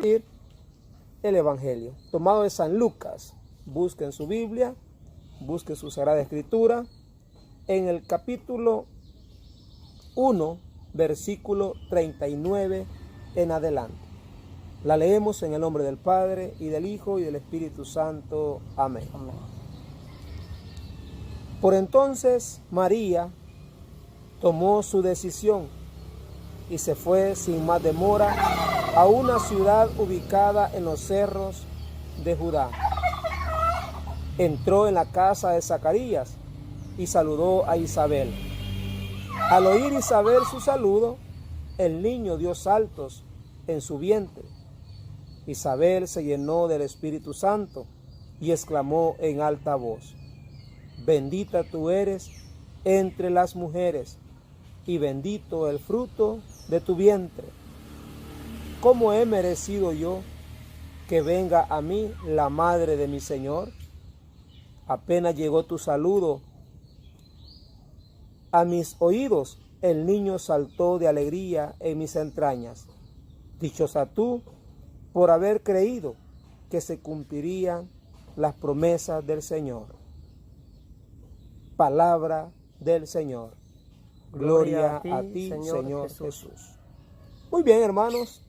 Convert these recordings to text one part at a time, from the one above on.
el Evangelio, tomado de San Lucas. Busquen su Biblia, busquen su Sagrada Escritura, en el capítulo 1, versículo 39 en adelante. La leemos en el nombre del Padre, y del Hijo, y del Espíritu Santo. Amén. Amén. Por entonces María tomó su decisión y se fue sin más demora a una ciudad ubicada en los cerros de Judá. Entró en la casa de Zacarías y saludó a Isabel. Al oír Isabel su saludo, el niño dio saltos en su vientre. Isabel se llenó del Espíritu Santo y exclamó en alta voz: bendita tú eres entre las mujeres, y bendito el fruto de tu vientre. ¿Cómo he merecido yo que venga a mí la madre de mi Señor? Apenas llegó tu saludo a mis oídos, el niño saltó de alegría en mis entrañas. Dichosa tú por haber creído que se cumplirían las promesas del Señor. Palabra del Señor. Gloria a ti, Señor Jesús. Muy bien, hermanos.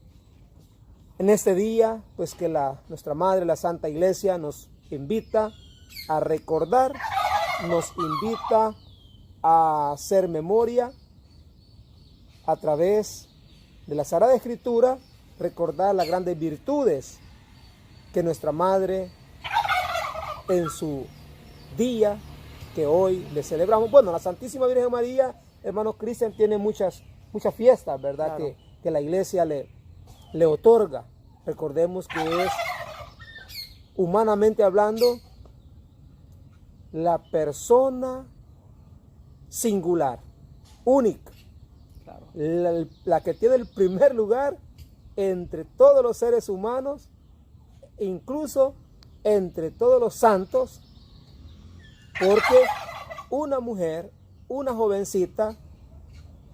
En este día, pues que nuestra Madre, la Santa Iglesia, nos invita a recordar, nos invita a hacer memoria a través de la Sagrada Escritura, recordar las grandes virtudes que nuestra Madre en su día que hoy le celebramos. Bueno, la Santísima Virgen María, hermano Cristian, tiene muchas fiestas, ¿verdad? Claro. Que la Iglesia le otorga. Recordemos que es, humanamente hablando, la persona singular, única, claro, la que tiene el primer lugar entre todos los seres humanos, incluso entre todos los santos, porque una mujer, una jovencita,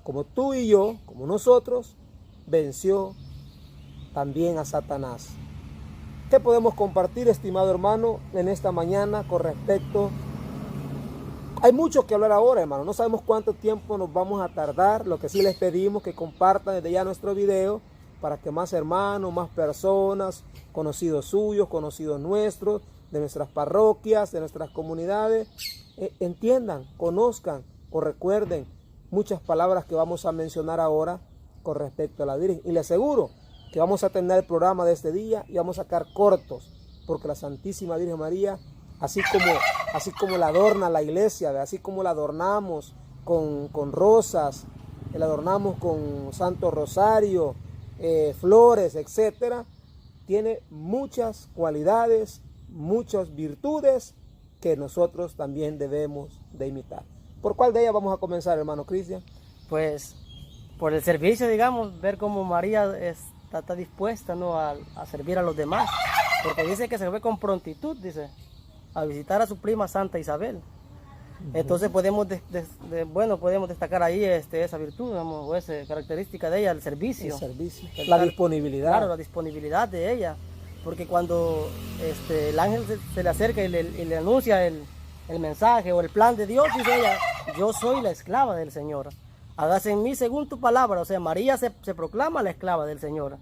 como tú y yo, como nosotros, venció también a Satanás. ¿Qué podemos compartir, estimado hermano, en esta mañana con respecto? Hay mucho que hablar ahora, hermano. No sabemos cuánto tiempo nos vamos a tardar. Lo que sí les pedimos que compartan desde ya nuestro video para que más hermanos, más personas, conocidos suyos, conocidos nuestros, de nuestras parroquias, de nuestras comunidades, entiendan, conozcan o recuerden muchas palabras que vamos a mencionar ahora con respecto a la Virgen. Y les aseguro que vamos a tener el programa de este día y vamos a sacar cortos, porque la Santísima Virgen María, así como la adorna la iglesia, así como la adornamos con rosas, la adornamos con Santo Rosario, flores, etcétera, tiene muchas cualidades, muchas virtudes que nosotros también debemos de imitar. ¿Por cuál de ellas vamos a comenzar, hermano Cristian? Pues por el servicio, digamos, ver cómo María está dispuesta, ¿no?, a servir a los demás, porque dice que se fue con prontitud, dice, a visitar a su prima Santa Isabel. Entonces podemos podemos destacar ahí esa virtud, digamos, o esa característica de ella, el servicio. El servicio, la disponibilidad. Claro, la disponibilidad de ella, porque cuando el ángel se le acerca y le anuncia el mensaje o el plan de Dios, dice ella: yo soy la esclava del Señor, hágase en mí según tu palabra. O sea, María se proclama la esclava del Señor.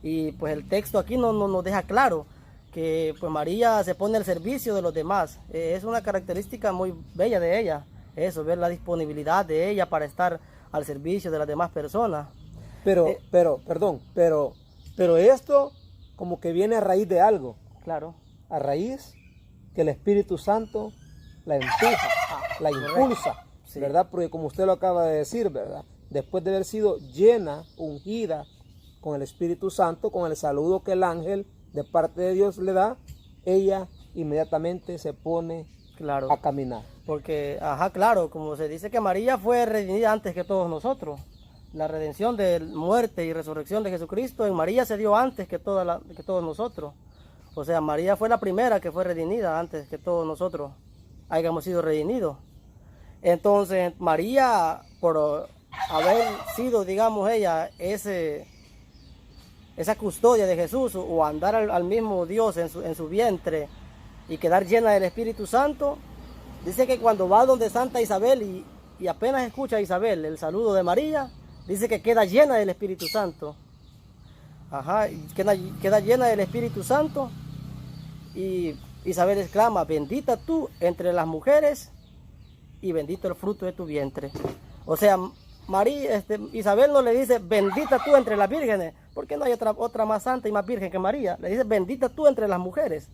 Y pues el texto aquí nos deja claro que pues María se pone al servicio de los demás. Es una característica muy bella de ella, eso, ver la disponibilidad de ella para estar al servicio de las demás personas. Pero esto como que viene a raíz de algo. Claro. A raíz que el Espíritu Santo la empuja, la impulsa, sí, ¿verdad? Porque como usted lo acaba de decir, ¿verdad? Después de haber sido llena, ungida con el Espíritu Santo, con el saludo que el ángel de parte de Dios le da, ella inmediatamente se pone, claro, a caminar. Porque, claro, como se dice que María fue redimida antes que todos nosotros. La redención de muerte y resurrección de Jesucristo en María se dio antes que todos nosotros. O sea, María fue la primera que fue redimida antes que todos nosotros hayamos sido redimidos. Entonces, María, por haber sido, digamos, ella, esa custodia de Jesús o andar al mismo Dios en su vientre y quedar llena del Espíritu Santo, dice que cuando va donde Santa Isabel y apenas escucha a Isabel el saludo de María, dice que queda llena del Espíritu Santo. Ajá, queda llena del Espíritu Santo y Isabel exclama, bendita tú entre las mujeres y bendito el fruto de tu vientre. O sea, Isabel no le dice, bendita tú entre las vírgenes, porque no hay otra más santa y más virgen que María. Le dice, bendita tú entre las mujeres,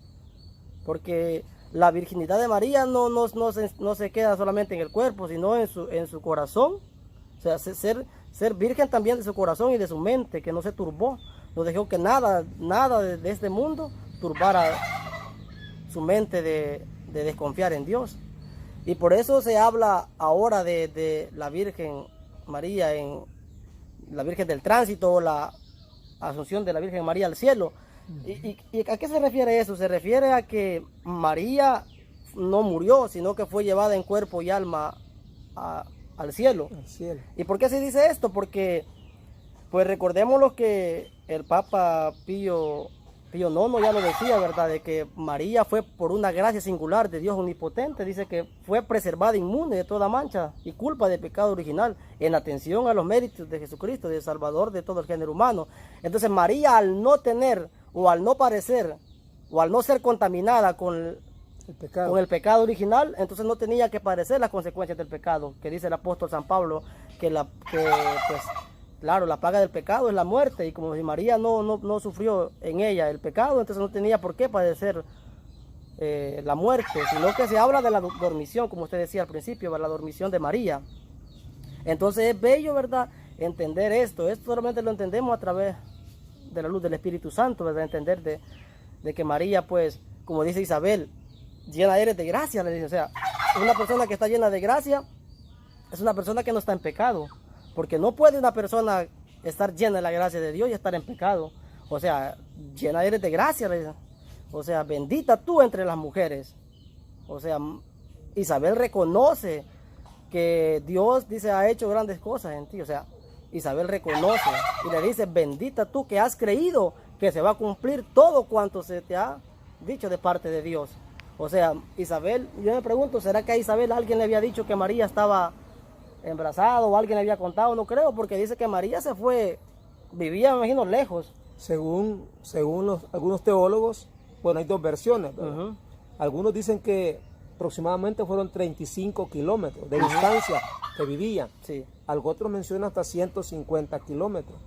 porque la virginidad de María no se queda solamente en el cuerpo, sino en su corazón. O sea, ser virgen también de su corazón y de su mente, que no se turbó. No dejó que nada de este mundo turbara su mente de desconfiar en Dios. Y por eso se habla ahora de la Virgen María, en la Virgen del Tránsito, o la Asunción de la Virgen María al cielo. ¿Y a qué se refiere eso? Se refiere a que María no murió, sino que fue llevada en cuerpo y alma al cielo. Al cielo. ¿Y por qué se dice esto? Porque, pues recordemos lo que el Papa Pío IX ya lo decía, ¿verdad? De que María fue por una gracia singular de Dios omnipotente. Dice que fue preservada inmune de toda mancha y culpa de pecado original, en atención a los méritos de Jesucristo, de Salvador de todo el género humano. Entonces María, al no tener, o al no parecer, o al no ser contaminada con el pecado original, entonces no tenía que padecer las consecuencias del pecado, que dice el apóstol San Pablo, pues claro, la paga del pecado es la muerte, y como si María no sufrió en ella el pecado, entonces no tenía por qué padecer la muerte, sino que se habla de la dormición, como usted decía al principio, de la dormición de María. Entonces es bello, ¿verdad?, entender esto. Esto solamente lo entendemos a través de la luz del Espíritu Santo, ¿verdad?, entender de que María, pues, como dice Isabel, llena eres de gracia, le dice. O sea, una persona que está llena de gracia es una persona que no está en pecado, porque no puede una persona estar llena de la gracia de Dios y estar en pecado. O sea, llena eres de gracia, le dice. O sea, bendita tú entre las mujeres. O sea, Isabel reconoce que Dios, dice, ha hecho grandes cosas en ti. O sea, Isabel reconoce y le dice, bendita tú que has creído que se va a cumplir todo cuanto se te ha dicho de parte de Dios. O sea, Isabel, yo me pregunto, ¿será que a Isabel alguien le había dicho que María estaba embarazada o alguien le había contado? No creo, porque dice que María se fue, vivía, me imagino, lejos. Según algunos teólogos, bueno, hay dos versiones, ¿verdad? Algunos dicen que aproximadamente fueron 35 kilómetros de distancia que vivían. Sí. Algo otro menciona hasta 150 kilómetros.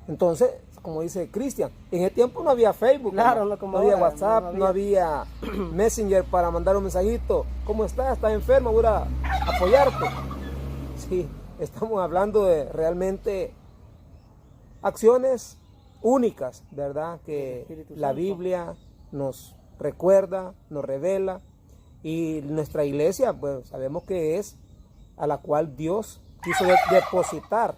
Entonces, como dice Cristian, en ese tiempo no había Facebook, claro, no había WhatsApp, no había Messenger para mandar un mensajito. ¿Cómo estás? ¿Estás enfermo? Voy a apoyarte. Sí, estamos hablando de realmente acciones únicas, ¿verdad? Que la Biblia nos recuerda, nos revela, y nuestra iglesia, pues sabemos que es a la cual Dios quiso depositar,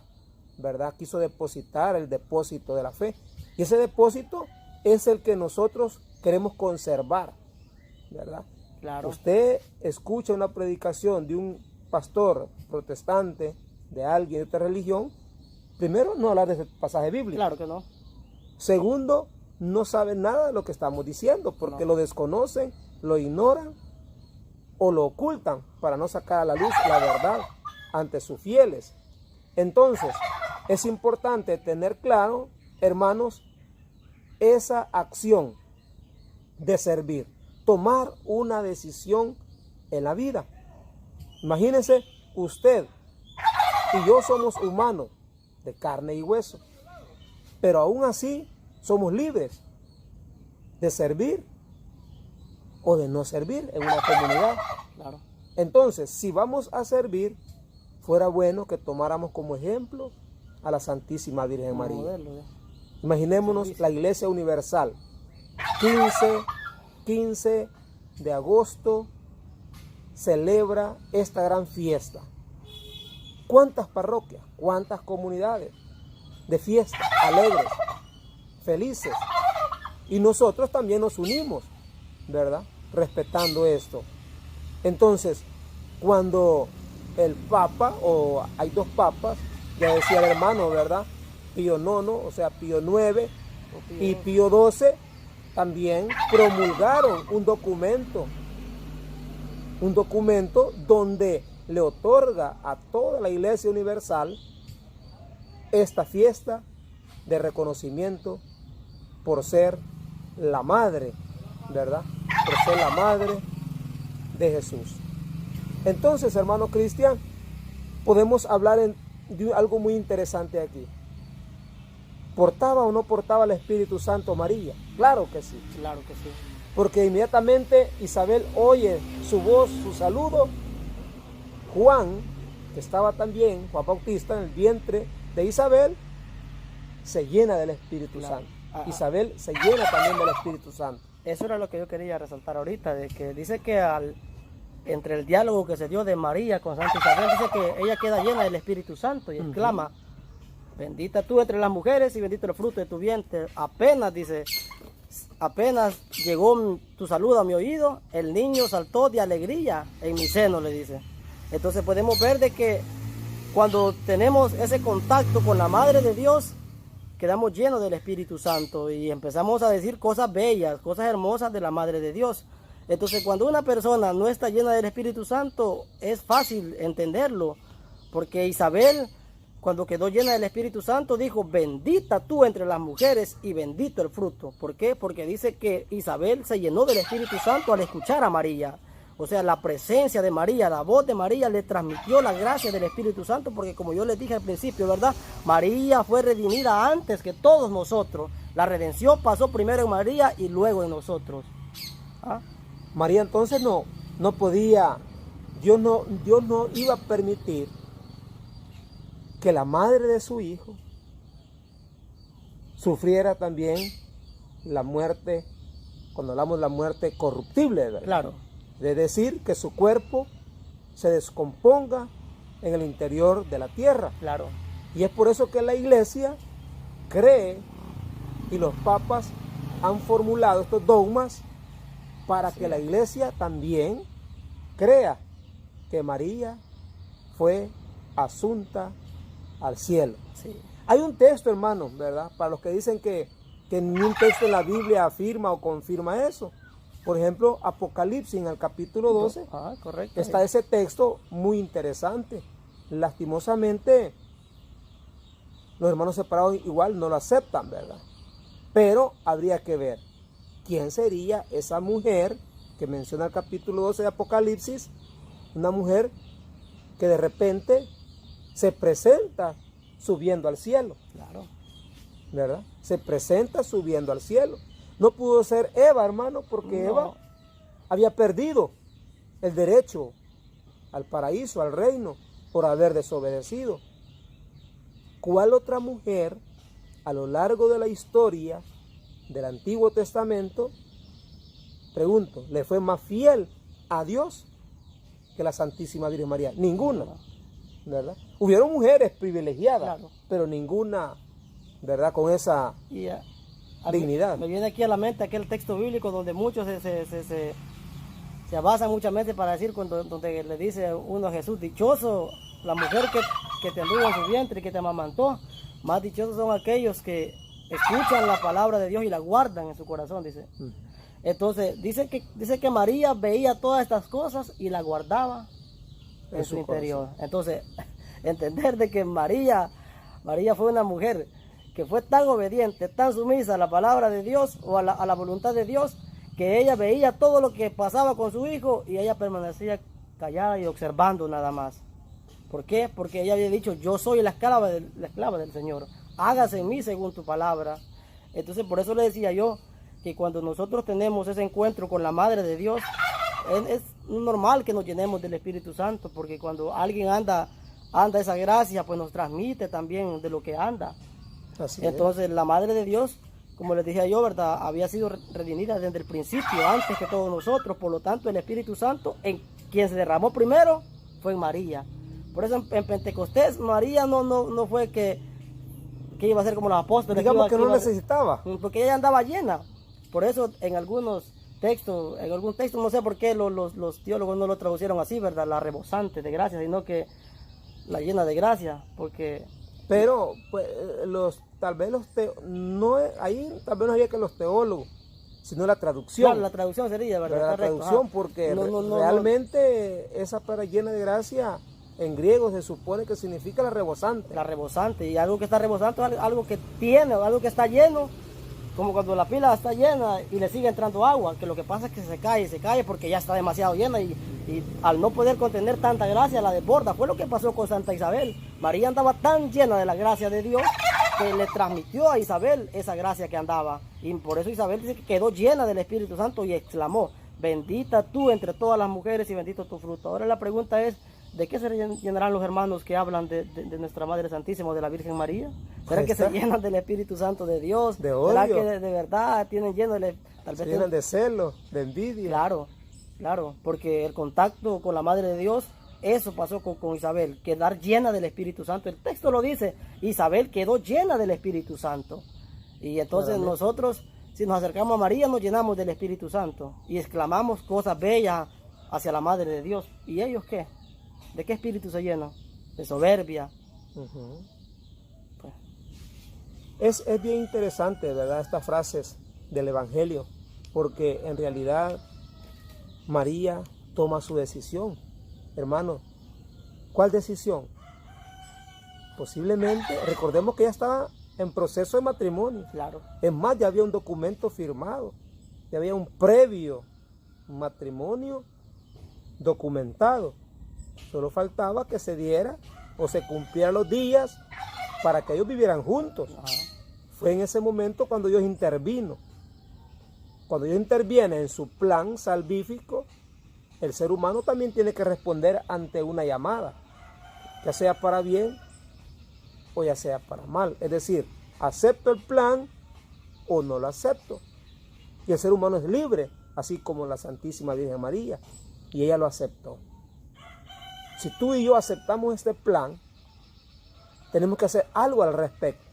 ¿verdad? Quiso depositar el depósito de la fe. Y ese depósito es el que nosotros queremos conservar, ¿verdad? Claro. Usted escucha una predicación de un pastor protestante, de alguien de otra religión, primero, no hablar de ese pasaje bíblico. Claro que no. Segundo, no sabe nada de lo que estamos diciendo, porque lo desconocen, lo ignoran o lo ocultan para no sacar a la luz la verdad ante sus fieles. Entonces, es importante tener claro, hermanos, esa acción de servir, tomar una decisión en la vida. Imagínense, usted y yo somos humanos de carne y hueso, pero aún así somos libres de servir o de no servir en una comunidad. Claro. Entonces, si vamos a servir, fuera bueno que tomáramos como ejemplo a la Santísima Virgen María. Modelo, Imaginémonos la Iglesia Universal, 15 de agosto, celebra esta gran fiesta. ¿Cuántas parroquias, cuántas comunidades de fiesta, alegres, felices? Y nosotros también nos unimos, ¿verdad? Respetando esto. Entonces, cuando el Papa, o hay dos papas, ya decía el hermano, ¿verdad?, Pío IX, o sea, Pío IX y Pío- Pío XII también promulgaron un documento donde le otorga a toda la Iglesia Universal esta fiesta de reconocimiento por ser la madre, ¿verdad? Por ser la madre de Jesús. Entonces, hermano Cristian, podemos hablar de algo muy interesante aquí. ¿Portaba o no portaba el Espíritu Santo María? Claro que sí. Claro que sí. Porque inmediatamente Isabel oye su voz, su saludo. Juan, que estaba también, Juan Bautista, en el vientre de Isabel, se llena del Espíritu Claro. Santo. Ah, ah. Isabel se llena también del Espíritu Santo. Eso era lo que yo quería resaltar ahorita, de que dice que entre el diálogo que se dio de María con Santa Isabel, dice que ella queda llena del Espíritu Santo y exclama, bendita tú entre las mujeres y bendito el fruto de tu vientre. Apenas llegó tu saludo a mi oído, el niño saltó de alegría en mi seno, le dice. Entonces podemos ver de que cuando tenemos ese contacto con la Madre de Dios, quedamos llenos del Espíritu Santo y empezamos a decir cosas bellas, cosas hermosas de la Madre de Dios. Entonces, cuando una persona no está llena del Espíritu Santo, es fácil entenderlo, porque Isabel, cuando quedó llena del Espíritu Santo, dijo, bendita tú entre las mujeres y bendito el fruto. ¿Por qué? Porque dice que Isabel se llenó del Espíritu Santo al escuchar a María. O sea, la presencia de María, la voz de María le transmitió la gracia del Espíritu Santo, porque como yo les dije al principio, ¿verdad? María fue redimida antes que todos nosotros. La redención pasó primero en María y luego en nosotros. ¿Ah? María entonces no podía, Dios no iba a permitir que la madre de su hijo sufriera también la muerte, cuando hablamos de la muerte corruptible, ¿verdad? Claro. Es decir, que su cuerpo se descomponga en el interior de la tierra. Claro. Y es por eso que la iglesia cree y los papas han formulado estos dogmas para que la iglesia también crea que María fue asunta al cielo. Sí. Hay un texto, hermano, ¿verdad? Para los que dicen que ningún texto en la Biblia afirma o confirma eso. Por ejemplo, Apocalipsis en el capítulo 12, Correcto. está ese texto muy interesante. Lastimosamente, los hermanos separados igual no lo aceptan, ¿verdad? Pero habría que ver quién sería esa mujer que menciona el capítulo 12 de Apocalipsis, una mujer que de repente se presenta subiendo al cielo. Claro. ¿Verdad? Se presenta subiendo al cielo. No pudo ser Eva, hermano, porque No. Eva había perdido el derecho al paraíso, al reino, por haber desobedecido. ¿Cuál otra mujer a lo largo de la historia del Antiguo Testamento, pregunto, le fue más fiel a Dios que la Santísima Virgen María? Ninguna, ¿verdad? Hubieron mujeres privilegiadas, Claro. pero ninguna, ¿verdad? Con esa Y dignidad. me viene aquí a la mente aquel texto bíblico donde muchos se basan muchas veces para decir donde le dice uno a Jesús, dichoso la mujer que te anduvo en su vientre y que te amamantó. Más dichosos son aquellos que escuchan la palabra de Dios y la guardan en su corazón, dice. Entonces, dice que María veía todas estas cosas y la guardaba en su interior. Entonces, entender de que María fue una mujer que fue tan obediente, tan sumisa a la palabra de Dios o a la voluntad de Dios, que ella veía todo lo que pasaba con su hijo y ella permanecía callada y observando nada más. ¿Por qué? Porque ella había dicho, yo soy la esclava del Señor, hágase en mí según tu palabra. Entonces por eso le decía yo, que cuando nosotros tenemos ese encuentro con la Madre de Dios, es normal que nos llenemos del Espíritu Santo, porque cuando alguien anda esa gracia, pues nos transmite también de lo que anda. Así Entonces la Madre de Dios, como les dije yo, ¿verdad?, había sido redimida desde el principio, antes que todos nosotros. Por lo tanto, el Espíritu Santo, en quien se derramó primero, fue en María. Por eso en Pentecostés, María no fue que iba a ser como los apóstoles. Digamos que no necesitaba. Porque ella andaba llena. Por eso en algún texto, no sé por qué los teólogos no lo traducieron así, ¿verdad?, la rebosante de gracia, sino que la llena de gracia, porque Pero pues, tal vez no, ahí tal vez no había que los teólogos, sino la traducción. Claro, la traducción sería, ¿verdad? La Correcto, traducción, porque realmente esa palabra llena de gracia en griego se supone que significa la rebosante. La rebosante, y algo que está rebosante es algo que tiene, algo que está lleno, como cuando la pila está llena y le sigue entrando agua, que lo que pasa es que se cae porque ya está demasiado llena y al no poder contener tanta gracia la desborda. Fue lo que pasó con Santa Isabel. María andaba tan llena de la gracia de Dios que le transmitió a Isabel esa gracia que andaba, y por eso Isabel dice que quedó llena del Espíritu Santo y exclamó: bendita tú entre todas las mujeres y bendito tu fruto. Ahora la pregunta es, ¿de qué se llenarán los hermanos que hablan de nuestra Madre Santísima o de la Virgen María? ¿Será que se llenan del Espíritu Santo de Dios? De odio. ¿Será que de verdad tienen lleno tal vez se llenan de celo, de envidia? Claro, porque el contacto con la Madre de Dios, eso pasó con Isabel, quedar llena del Espíritu Santo. El texto lo dice, Isabel quedó llena del Espíritu Santo. Y entonces nosotros, si nos acercamos a María, nos llenamos del Espíritu Santo y exclamamos cosas bellas hacia la Madre de Dios. ¿Y ellos qué? ¿De qué espíritu se llenan? De soberbia. Pues. Es bien interesante, ¿verdad?, estas frases del Evangelio, porque en realidad María toma su decisión. Hermano, ¿cuál decisión? Posiblemente, recordemos que ella estaba en proceso de matrimonio. Claro. Es más, ya había un documento firmado, ya había un previo matrimonio documentado. Solo faltaba que se diera o se cumplieran los días para que ellos vivieran juntos. Fue en ese momento cuando Dios intervino. Cuando Dios interviene en su plan salvífico, el ser humano también tiene que responder ante una llamada, ya sea para bien o ya sea para mal. Es decir, acepto el plan o no lo acepto. Y el ser humano es libre, así como la Santísima Virgen María, y ella lo aceptó. Si tú y yo aceptamos este plan, tenemos que hacer algo al respecto.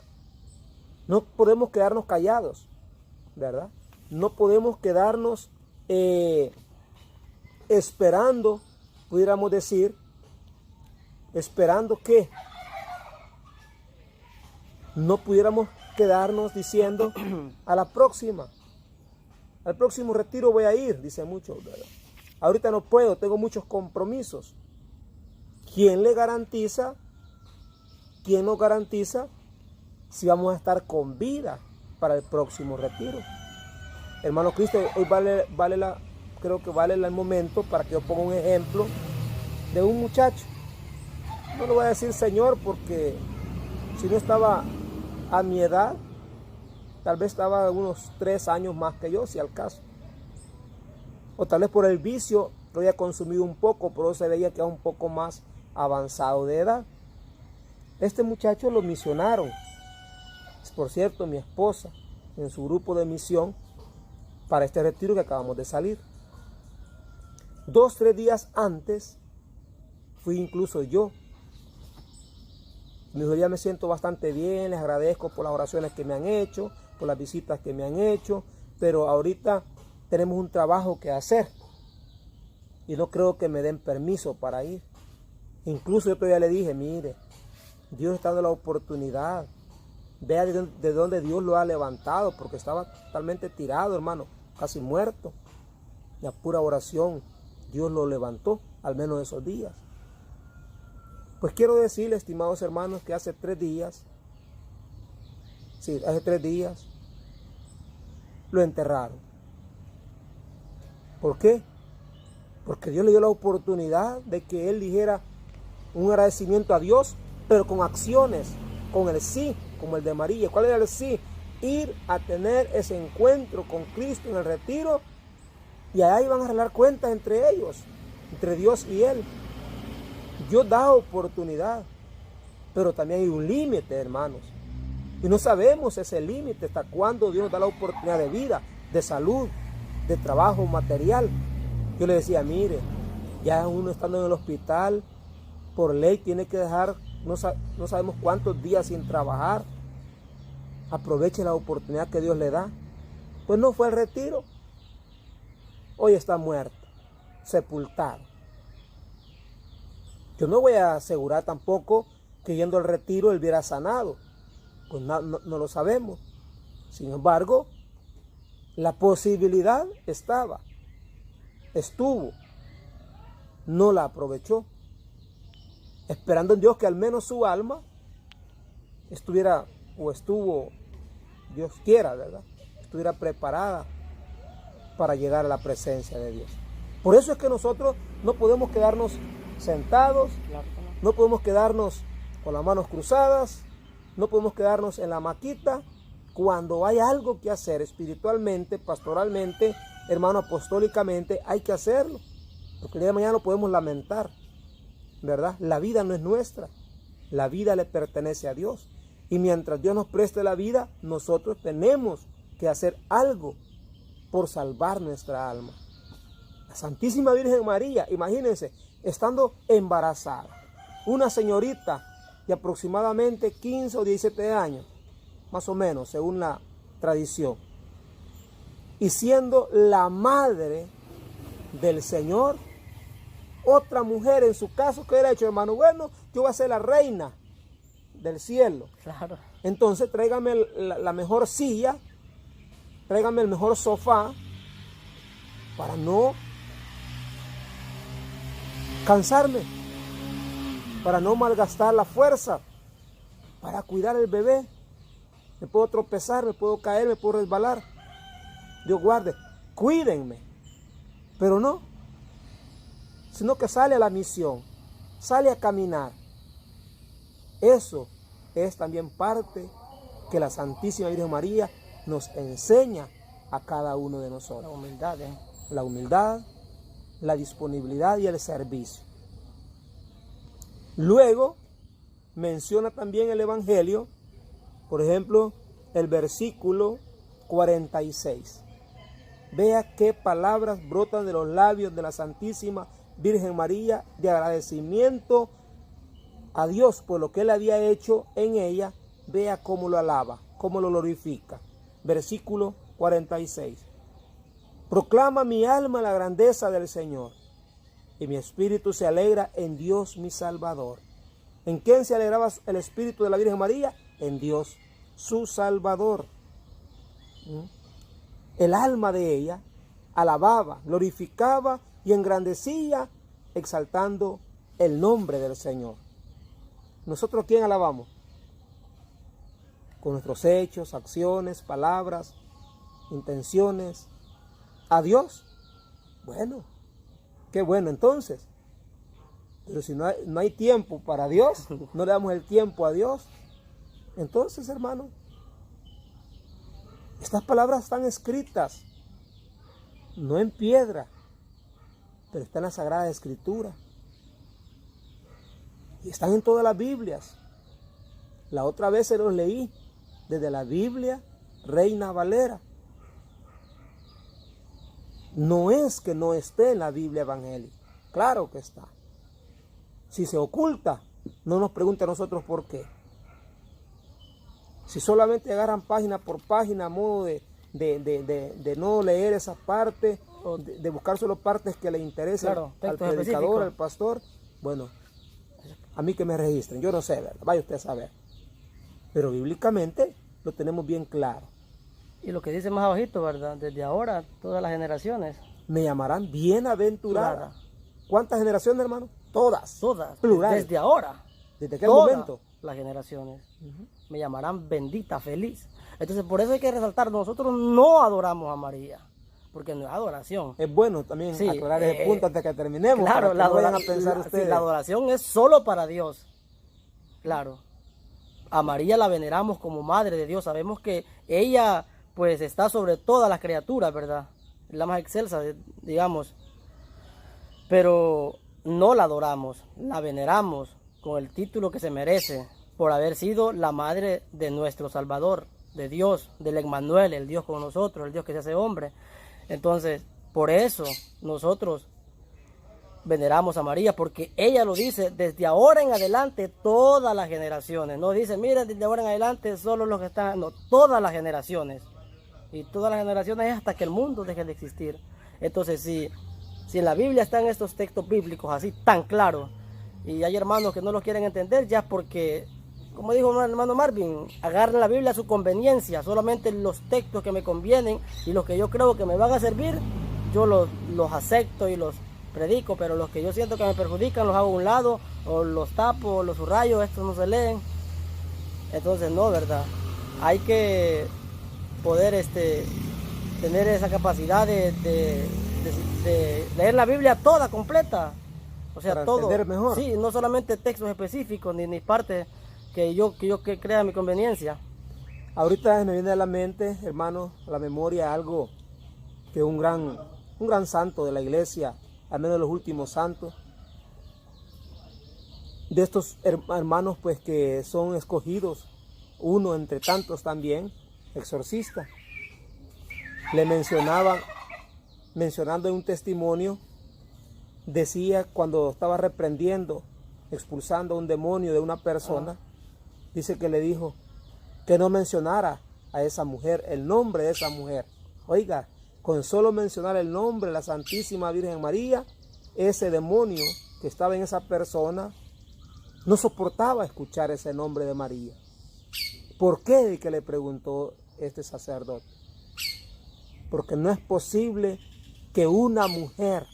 No podemos quedarnos callados, ¿verdad? No podemos quedarnos esperando, pudiéramos decir, esperando que no pudiéramos quedarnos diciendo al próximo retiro voy a ir, dice muchos, ¿verdad? Ahorita no puedo, tengo muchos compromisos. ¿Quién le garantiza? ¿Quién nos garantiza si vamos a estar con vida para el próximo retiro? Hermano Cristo, hoy creo que vale el momento para que yo ponga un ejemplo de un muchacho. No le voy a decir señor porque si no estaba a mi edad, tal vez estaba unos 3 años más que yo, si al caso. O tal vez por el vicio lo había consumido un poco, pero se veía que era un poco más avanzado de edad. Este muchacho lo misionaron. Es, por cierto, mi esposa en su grupo de misión para este retiro que acabamos de salir. 2-3 días antes fui incluso yo. Me dijo, ya me siento bastante bien, les agradezco por las oraciones que me han hecho, por las visitas que me han hecho, pero ahorita tenemos un trabajo que hacer y no creo que me den permiso para ir. Incluso yo todavía le dije, mire, Dios está dando la oportunidad, vea de dónde Dios lo ha levantado, porque estaba totalmente tirado, hermano, casi muerto. La pura oración, Dios lo levantó, al menos esos días. Pues quiero decirles, estimados hermanos, que hace 3 días, hace 3 días, lo enterraron. ¿Por qué? Porque Dios le dio la oportunidad de que él dijera un agradecimiento a Dios, pero con acciones, con el sí, como el de María. ¿Cuál era el sí? Ir a tener ese encuentro con Cristo en el retiro, y ahí van a arreglar cuentas entre ellos, entre Dios y él. Dios da oportunidad, pero también hay un límite, hermanos. Y no sabemos ese límite, hasta cuándo Dios nos da la oportunidad de vida, de salud, de trabajo material. Yo le decía, mire, ya uno estando en el hospital, por ley tiene que dejar, no sabemos cuántos días sin trabajar. Aproveche la oportunidad que Dios le da. Pues no fue el retiro. Hoy está muerto, sepultado. Yo no voy a asegurar tampoco que yendo al retiro él hubiera sanado. Pues no lo sabemos. Sin embargo, la posibilidad estuvo, no la aprovechó, esperando en Dios que al menos su alma estuvo, Dios quiera, ¿verdad?, estuviera preparada para llegar a la presencia de Dios. Por eso es que nosotros no podemos quedarnos sentados, no podemos quedarnos con las manos cruzadas, no podemos quedarnos en la maquita. Cuando hay algo que hacer espiritualmente, pastoralmente, hermano, apostólicamente, hay que hacerlo. Porque el día de mañana lo podemos lamentar, ¿verdad? La vida no es nuestra, la vida le pertenece a Dios. Y mientras Dios nos preste la vida, nosotros tenemos que hacer algo por salvar nuestra alma. La Santísima Virgen María, imagínense, estando embarazada, una señorita de aproximadamente 15 o 17 años, más o menos, según la tradición, y siendo la madre del Señor, otra mujer en su caso, ¿qué hubiera hecho, hermano? Bueno, yo voy a ser la reina del cielo. Claro. Entonces tráigame la mejor silla, tráigame el mejor sofá, para no cansarme, para no malgastar la fuerza, para cuidar el bebé. Me puedo tropezar, me puedo caer, me puedo resbalar. Dios guarde, cuídenme. Pero no, sino que sale a la misión, sale a caminar. Eso es también parte que la Santísima Virgen María nos enseña a cada uno de nosotros. La humildad, La humildad, la disponibilidad y el servicio. Luego menciona también el Evangelio, por ejemplo, el versículo 46. Vea qué palabras brotan de los labios de la Santísima Virgen María de agradecimiento a Dios por lo que Él había hecho en ella. Vea cómo lo alaba, cómo lo glorifica. Versículo 46. Proclama mi alma la grandeza del Señor, y mi espíritu se alegra en Dios mi Salvador. ¿En quién se alegraba el espíritu de la Virgen María? En Dios, su Salvador. El alma de ella alababa, glorificaba y engrandecía, exaltando el nombre del Señor. ¿Nosotros quién alabamos? Con nuestros hechos, acciones, palabras, intenciones. ¿A Dios? Bueno, qué bueno entonces. Pero si no hay tiempo para Dios, no le damos el tiempo a Dios. Entonces, hermano, estas palabras están escritas, no en piedra, pero están en la Sagrada Escritura. Y están en todas las Biblias. La otra vez se los leí desde la Biblia Reina Valera. No es que no esté en la Biblia evangélica, claro que está. Si se oculta, no nos pregunte a nosotros por qué. Si solamente agarran página por página a modo de no leer esas partes, o de buscar solo partes que le interesen, claro, al predicador, al pastor, bueno, a mí que me registren, yo no sé, ¿verdad? Vaya usted a saber. Pero bíblicamente lo tenemos bien claro. Y lo que dice más abajito, ¿verdad? Desde ahora, todas las generaciones me llamarán bienaventurada. ¿Cuántas generaciones, hermano? Todas. Todas. Plural. Desde ahora. ¿Desde qué momento? Las generaciones. Me llamarán bendita, feliz. Entonces, por eso hay que resaltar, nosotros no adoramos a María, porque no es adoración. Es bueno también aclarar ese punto antes de que terminemos. Claro, para que no vayan a pensar ustedes. La adoración es solo para Dios. Claro. A María la veneramos como Madre de Dios. Sabemos que ella, pues, está sobre todas las criaturas, ¿verdad? La más excelsa, digamos. Pero no la adoramos, la veneramos con el título que se merece, por haber sido la madre de nuestro Salvador, de Dios, del Emmanuel, el Dios con nosotros, el Dios que se hace hombre. Entonces, por eso nosotros veneramos a María, porque ella lo dice, desde ahora en adelante todas las generaciones. No dice, mira, desde ahora en adelante solo los que están, no, todas las generaciones. Y todas las generaciones es hasta que el mundo deje de existir. Entonces, si en la Biblia están estos textos bíblicos así tan claros, Y hay hermanos que no los quieren entender ya porque, como dijo el hermano Marvin, agarran la Biblia a su conveniencia. Solamente los textos que me convienen y los que yo creo que me van a servir, yo los acepto y los predico, pero los que yo siento que me perjudican los hago a un lado, o los tapo, o los subrayo, estos no se leen. Entonces no, ¿verdad? Hay que poder tener esa capacidad de leer la Biblia toda, completa. O sea, para todo. entender mejor. Sí, no solamente textos específicos, ni partes que yo crea a mi conveniencia. Ahorita me viene a la mente, hermano, a la memoria algo que un gran santo de la iglesia, al menos de los últimos santos, de estos hermanos pues que son escogidos, uno entre tantos también, exorcista, le mencionando en un testimonio, decía cuando estaba reprendiendo, expulsando a un demonio de una persona, dice que le dijo que no mencionara a esa mujer, el nombre de esa mujer. Oiga, con solo mencionar el nombre de la Santísima Virgen María, ese demonio que estaba en esa persona no soportaba escuchar ese nombre de María. ¿Por qué? Y que le preguntó este sacerdote. Porque no es posible que una mujer,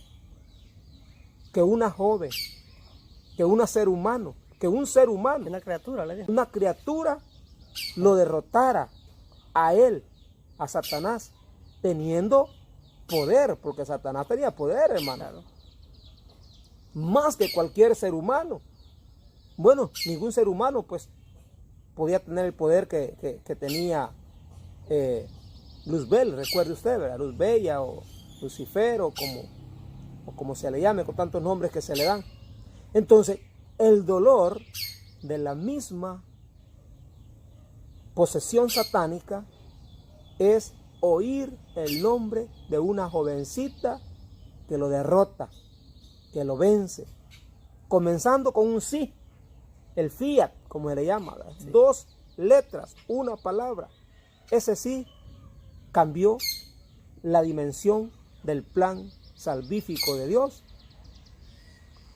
que una joven, que un ser humano, Una criatura, le dijo. una criatura lo derrotara a él, a Satanás, teniendo poder, porque Satanás tenía poder, hermano. Claro. Más que cualquier ser humano. Bueno, ningún ser humano pues podía tener el poder que tenía Luzbel, recuerde usted, ¿verdad? Luz Bella o Lucifer o como se le llame, con tantos nombres que se le dan. Entonces, el dolor de la misma posesión satánica es oír el nombre de una jovencita que lo derrota, que lo vence, comenzando con un sí, el fiat, como se le llama, sí. 2 letras, una palabra. Ese sí cambió la dimensión del plan salvífico de Dios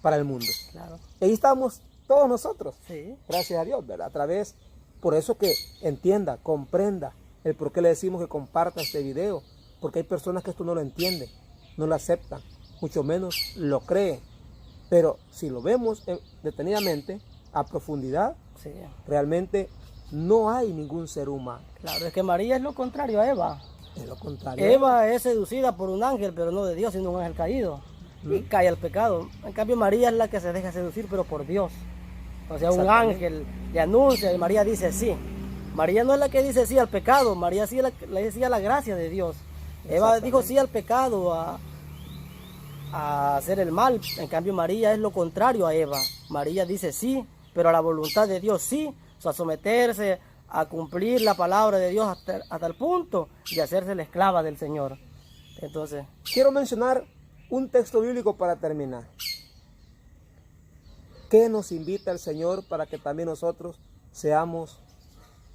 para el mundo. Claro. Ahí estamos todos nosotros, Sí. Gracias a Dios, ¿verdad? A través, por eso que entienda, comprenda el por qué le decimos que comparta este video, porque hay personas que esto no lo entienden, no lo aceptan, mucho menos lo creen, pero si lo vemos detenidamente, a profundidad, Sí. realmente no hay ningún ser humano. Claro, es que María es lo contrario a Eva. Es lo contrario. Eva es seducida por un ángel, pero no de Dios, sino un ángel caído. Y cae al pecado. En cambio, María es la que se deja seducir, pero por Dios. O sea, un ángel le anuncia y María dice sí. María no es la que dice sí al pecado, María sí le decía la gracia de Dios. Eva dijo sí al pecado, a hacer el mal. En cambio, María es lo contrario a Eva. María dice sí, pero a la voluntad de Dios sí. O sea, someterse a cumplir la palabra de Dios hasta el punto de hacerse la esclava del Señor. Entonces, quiero mencionar un texto bíblico para terminar. ¿Qué nos invita el Señor para que también nosotros seamos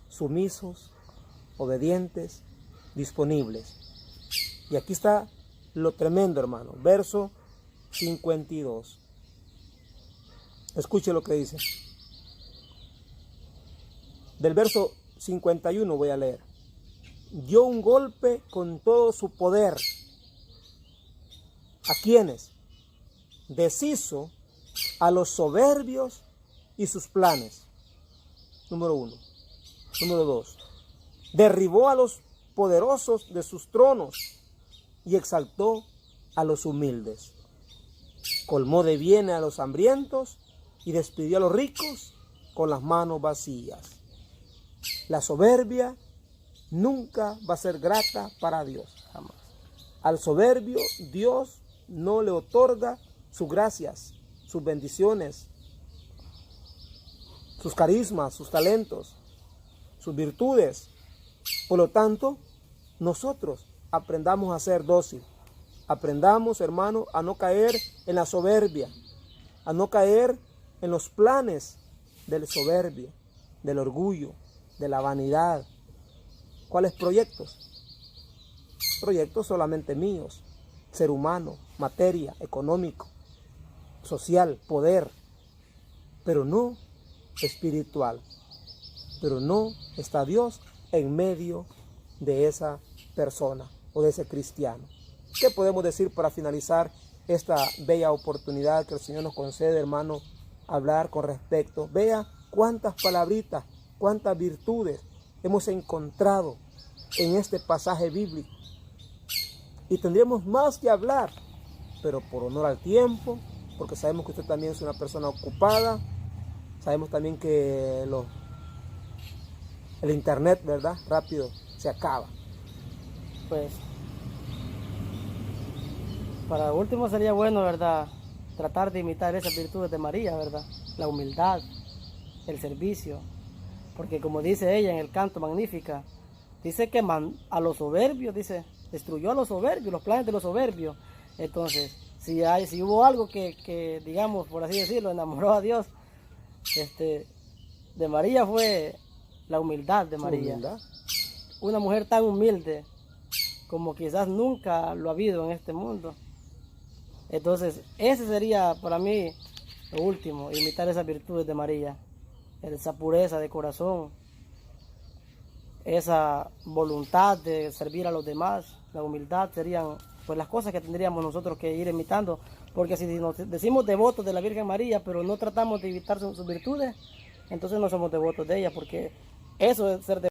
sumisos, obedientes, disponibles? Y aquí está lo tremendo, hermano. Verso 52. Escuche lo que dice. Del verso 51 voy a leer. Dio un golpe con todo su poder. ¿A quiénes? Deshizo a los soberbios y sus planes. Número 1. Número 2. Derribó a los poderosos de sus tronos y exaltó a los humildes. Colmó de bienes a los hambrientos y despidió a los ricos con las manos vacías. La soberbia nunca va a ser grata para Dios. Jamás. Al soberbio Dios no le otorga sus gracias, sus bendiciones, sus carismas, sus talentos, sus virtudes. Por lo tanto, nosotros aprendamos a ser dócil. Aprendamos, hermano, a no caer en la soberbia, a no caer en los planes del soberbio, del orgullo, de la vanidad. ¿Cuáles proyectos? Proyectos solamente míos, ser humano, materia, económico, social, poder. pero no espiritual. Pero no está Dios en medio de esa persona o de ese cristiano. ¿Qué podemos decir para finalizar esta bella oportunidad que el Señor nos concede, hermano, hablar con respecto? Vea cuántas palabritas, cuántas virtudes hemos encontrado en este pasaje bíblico. Y tendríamos más que hablar, pero por honor al tiempo, porque sabemos que usted también es una persona ocupada, sabemos también que el internet, ¿verdad? Rápido se acaba. Pues, para último sería bueno, ¿verdad?, tratar de imitar esas virtudes de María, ¿verdad? La humildad, el servicio, porque como dice ella en el canto Magnífica, dice que a los soberbios, dice, destruyó a los soberbios, los planes de los soberbios. Entonces, si hubo algo que, digamos, por así decirlo, enamoró a Dios, de María, fue la humildad de María. ¿Humildad? Una mujer tan humilde como quizás nunca lo ha habido en este mundo. Entonces, ese sería para mí lo último, imitar esas virtudes de María, esa pureza de corazón, esa voluntad de servir a los demás, la humildad, serían pues las cosas que tendríamos nosotros que ir imitando, porque si nos decimos devotos de la Virgen María, pero no tratamos de imitar sus virtudes, entonces no somos devotos de ella, porque eso es ser devotos.